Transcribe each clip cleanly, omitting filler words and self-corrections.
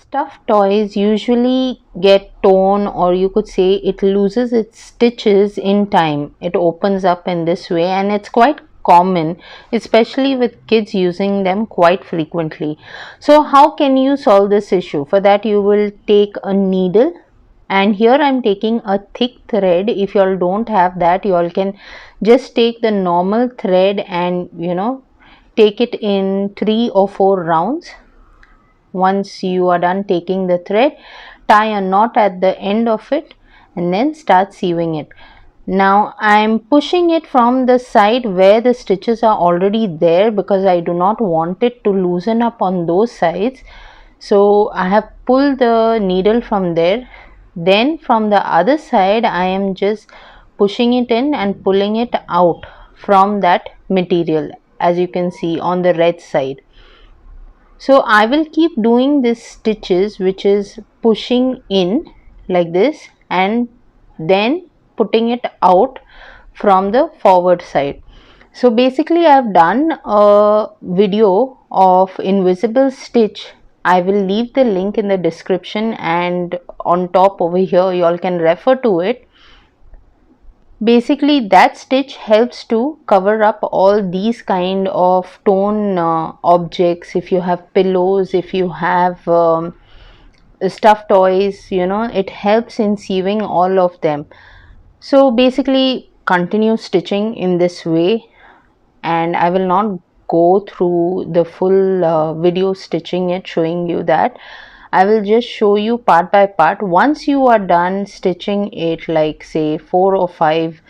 Stuffed toys usually get torn, or you could say it loses its stitches in time. It opens up in this way, and it's quite common, especially with kids using them quite frequently. So how can you solve this issue? For that, you will take a needle, and here I'm taking a thick thread. If you all don't have that, you all can just take the normal thread and take it in 3 or 4 rounds. Once you are done taking the thread, tie a knot at the end of it and then start sewing it. Now I am pushing it from the side where the stitches are already there, because I do not want it to loosen up on those sides. So I have pulled the needle from there. Then from the other side, I am just pushing it in and pulling it out from that material, as you can see on the red side. So I will keep doing this stitches, which is pushing in like this and then putting it out from the forward side. So basically I have done a video of invisible stitch. I will leave the link in the description, and on top over here you all can refer to it. Basically that stitch helps to cover up all these kind of torn objects. If you have pillows, if you have stuffed toys, it helps in sewing all of them. So basically continue stitching in this way, and I will not go through the full video stitching it, showing you that. I will just show you part by part. Once you are done stitching it, like say 4 or 5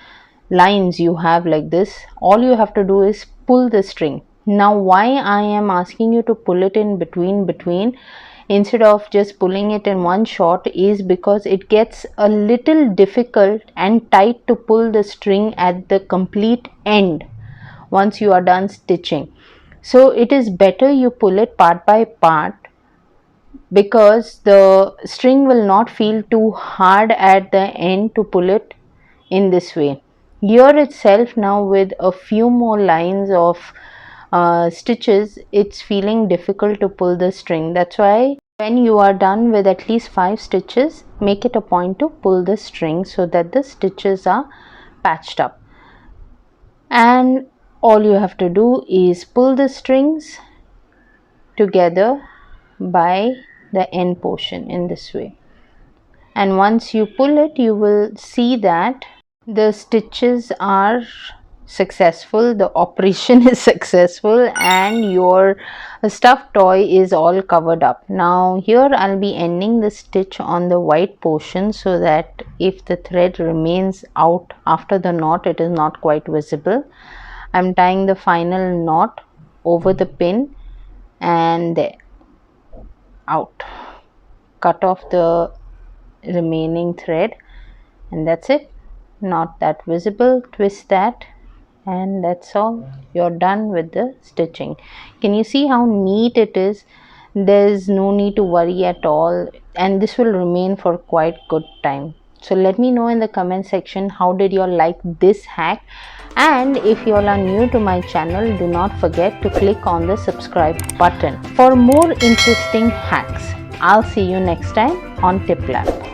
lines you have like this, all you have to do is pull the string. Now why I am asking you to pull it in between instead of just pulling it in one shot is because it gets a little difficult and tight to pull the string at the complete end once you are done stitching. So it is better you pull it part by part, because the string will not feel too hard at the end to pull it in this way. Here itself, now with a few more lines of stitches, it's feeling difficult to pull the string. That's why when you are done with at least 5 stitches, make it a point to pull the string so that the stitches are patched up. And all you have to do is pull the strings together by the end portion in this way, and once you pull it, you will see that the stitches are successful, the operation is successful, and your stuffed toy is all covered up. Now here I'll be ending the stitch on the white portion, so that if the thread remains out after the knot, it is not quite visible. I'm tying the final knot over the pin and there, out, cut off the remaining thread, and that's it. Not that visible, twist that, and that's all. You're done with the stitching. Can you see how neat it is? There's no need to worry at all, and this will remain for quite good time. So let me know in the comment section, how did you all like this hack? And if you all are new to my channel, do not forget to click on the subscribe button for more interesting hacks. I'll see you next time on Tip Lab.